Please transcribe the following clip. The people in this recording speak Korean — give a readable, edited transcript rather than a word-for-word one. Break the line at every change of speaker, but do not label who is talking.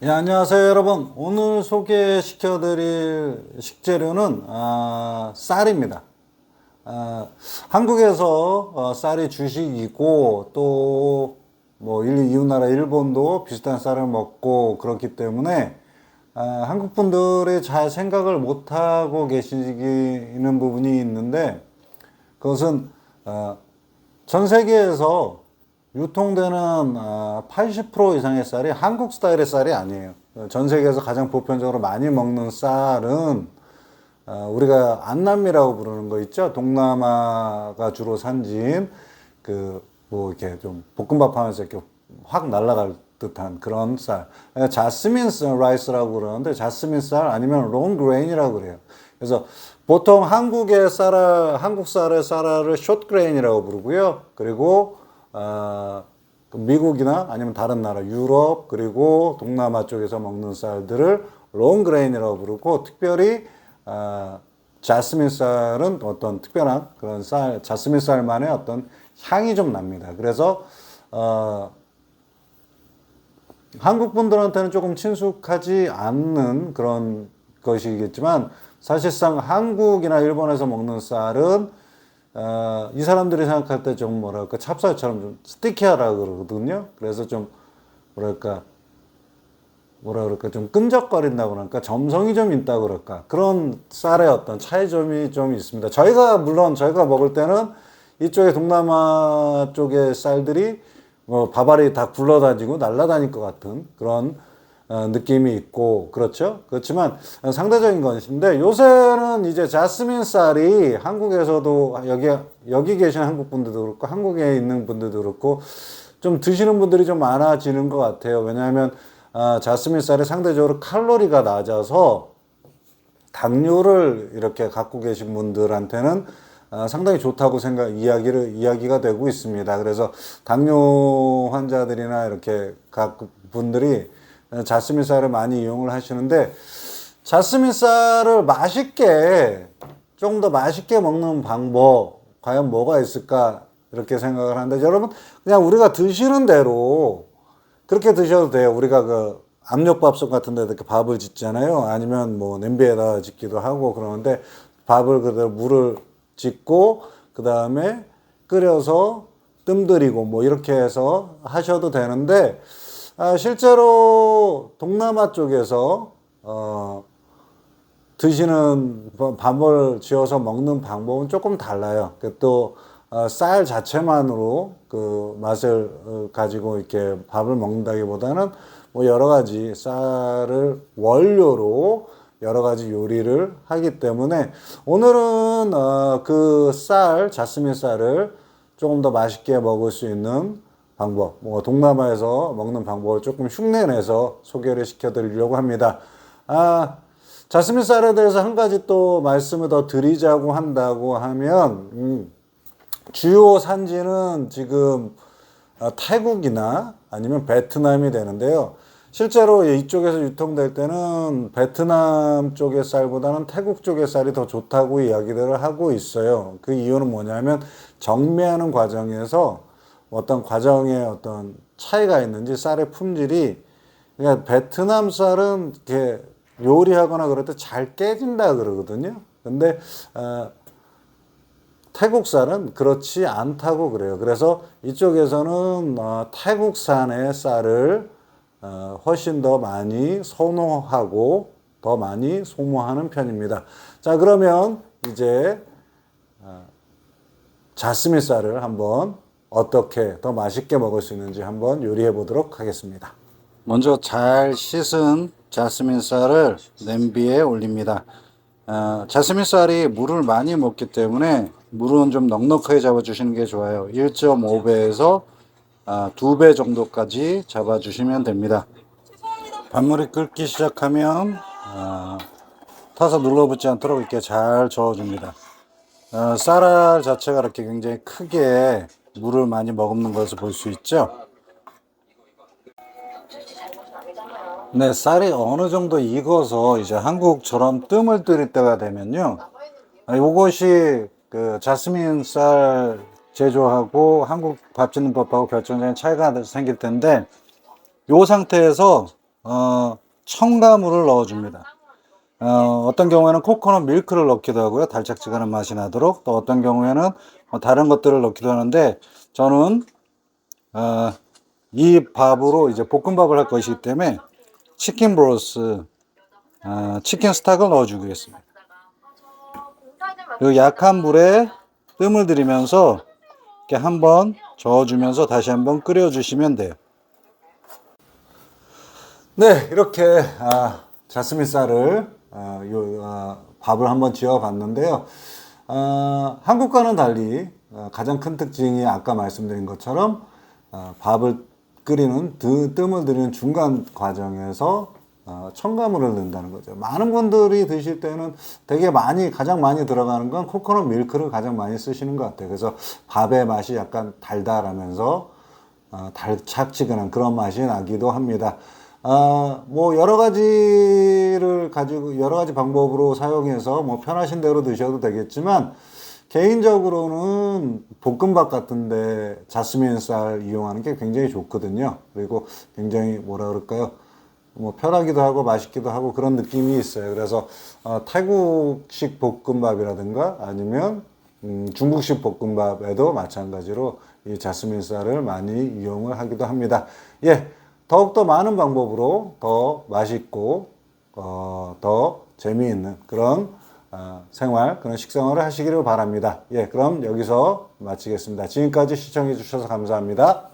예, 안녕하세요 여러분. 오늘 소개시켜 드릴 식재료는 쌀입니다. 한국에서 쌀이 주식이고 또 뭐 이웃나라 일본도 비슷한 쌀을 먹고 그렇기 때문에 한국 분들이 잘 생각을 못하고 계시는 부분이 있는데, 그것은 전 세계에서 유통되는 80% 이상의 쌀이 한국 스타일의 쌀이 아니에요. 전 세계에서 가장 보편적으로 많이 먹는 쌀은 우리가 안남미라고 부르는 거 있죠. 동남아가 주로 산지인 뭐 이렇게 좀 볶음밥 하면서 이렇게 확 날아갈 듯한 그런 쌀. 자스민 라이스라고 그러는데 자스민 쌀 아니면 롱그레인이라고 그래요. 그래서 보통 한국 쌀의 쌀을 숏그레인이라고 부르고요. 그리고 미국이나 아니면 다른 나라, 유럽, 그리고 동남아 쪽에서 먹는 쌀들을 롱그레인이라고 부르고, 특별히, 자스민 쌀은 어떤 특별한 그런 자스민 쌀만의 어떤 향이 좀 납니다. 그래서, 한국 분들한테는 조금 친숙하지 않는 그런 것이겠지만, 사실상 한국이나 일본에서 먹는 쌀은 이 사람들이 생각할 때 좀 뭐랄까 찹쌀처럼 좀 스티키하다 그러거든요. 그래서 좀 뭐랄까 좀 끈적거린다고 그럴까, 점성이 좀 있다 그럴까, 그런 쌀의 어떤 차이점이 좀 있습니다. 물론 저희가 먹을 때는 이쪽에 동남아 쪽의 쌀들이 뭐 밥알이 다 굴러다니고 날아다닐 것 같은 그런 느낌이 있고, 그렇죠. 그렇지만 상대적인 것인데, 요새는 이제 자스민 쌀이 한국에서도 여기 계신 한국 분들도 그렇고 한국에 있는 분들도 그렇고 좀 드시는 분들이 좀 많아지는 것 같아요. 왜냐하면 자스민 쌀이 상대적으로 칼로리가 낮아서 당뇨를 이렇게 갖고 계신 분들한테는 상당히 좋다고 이야기가 되고 있습니다. 그래서 당뇨 환자들이나 이렇게 각 분들이 자스민 쌀을 많이 이용을 하시는데, 자스민 쌀을 조금 더 맛있게 먹는 방법 과연 뭐가 있을까 이렇게 생각을 하는데, 여러분 그냥 우리가 드시는 대로 그렇게 드셔도 돼요. 우리가 압력밥솥 같은 데 이렇게 밥을 짓잖아요. 아니면 뭐 냄비에다 짓기도 하고 그러는데, 밥을 그대로 물을 짓고 그 다음에 끓여서 뜸 들이고 뭐 이렇게 해서 하셔도 되는데, 실제로 동남아 쪽에서 드시는 밥을 지어서 먹는 방법은 조금 달라요. 또 쌀 자체만으로 그 맛을 가지고 이렇게 밥을 먹는다기보다는 뭐 여러 가지 쌀을 원료로 여러 가지 요리를 하기 때문에, 오늘은 그 자스민 쌀을 조금 더 맛있게 먹을 수 있는 방법, 뭐 동남아에서 먹는 방법을 조금 흉내내서 소개를 시켜드리려고 합니다. 자스민 쌀에 대해서 한 가지 또 말씀을 더 드리자고 한다고 하면, 주요 산지는 지금 태국이나 아니면 베트남이 되는데요. 실제로 이쪽에서 유통될 때는 베트남 쪽의 쌀보다는 태국 쪽의 쌀이 더 좋다고 이야기들을 하고 있어요. 그 이유는 뭐냐면, 정매하는 과정에서 어떤 과정에 어떤 차이가 있는지 쌀의 품질이, 그러니까 베트남 쌀은 이렇게 요리하거나 그럴 때 잘 깨진다 그러거든요. 근데 태국 쌀은 그렇지 않다고 그래요. 그래서 이쪽에서는 태국산의 쌀을 훨씬 더 많이 선호하고 더 많이 소모하는 편입니다. 자, 그러면 이제 자스민 쌀을 한번 어떻게 더 맛있게 먹을 수 있는지 한번 요리해 보도록 하겠습니다. 먼저 잘 씻은 자스민 쌀을 냄비에 올립니다. 자스민 쌀이 물을 많이 먹기 때문에 물은 좀 넉넉하게 잡아주시는 게 좋아요. 1.5배에서 2배 정도까지 잡아주시면 됩니다. 밥물이 끓기 시작하면 타서 눌러붙지 않도록 이렇게 잘 저어줍니다. 쌀알 자체가 이렇게 굉장히 크게 물을 많이 머금는 것을 볼 수 있죠. 네, 쌀이 어느 정도 익어서 이제 한국처럼 뜸을 들일 때가 되면요, 요것이 그 자스민 쌀 제조하고 한국 밥 짓는 법하고 결정적인 차이가 생길 텐데, 요 상태에서 첨가물을 넣어줍니다. 어떤 경우에는 코코넛 밀크를 넣기도 하고요. 달짝지근한 맛이 나도록. 또 어떤 경우에는 다른 것들을 넣기도 하는데, 저는 이 밥으로 이제 볶음밥을 할 것이기 때문에 치킨 브로스, 치킨 스탁을 넣어주겠습니다. 그리고 약한 불에 뜸을 들이면서 이렇게 한번 저어주면서 다시 한번 끓여주시면 돼요. 네, 이렇게 자스민 쌀을 밥을 한번 지어봤는데요. 한국과는 달리 가장 큰 특징이 아까 말씀드린 것처럼 밥을 끓이는 뜸을 들이는 중간 과정에서 첨가물을 넣는다는 거죠. 많은 분들이 드실 때는 되게 가장 많이 들어가는 건 코코넛 밀크를 가장 많이 쓰시는 것 같아요. 그래서 밥의 맛이 약간 달달하면서 달짝지근한 그런 맛이 나기도 합니다. 뭐 여러 가지 방법으로 사용해서 뭐 편하신 대로 드셔도 되겠지만, 개인적으로는 볶음밥 같은데 자스민 쌀 이용하는 게 굉장히 좋거든요. 그리고 굉장히 뭐라 그럴까요? 뭐 편하기도 하고 맛있기도 하고 그런 느낌이 있어요. 그래서 태국식 볶음밥이라든가 아니면 중국식 볶음밥에도 마찬가지로 이 자스민 쌀을 많이 이용을 하기도 합니다. 예, 더욱더 많은 방법으로 더 맛있고 더 재미있는 그런 그런 식생활을 하시기를 바랍니다. 예, 그럼 여기서 마치겠습니다. 지금까지 시청해 주셔서 감사합니다.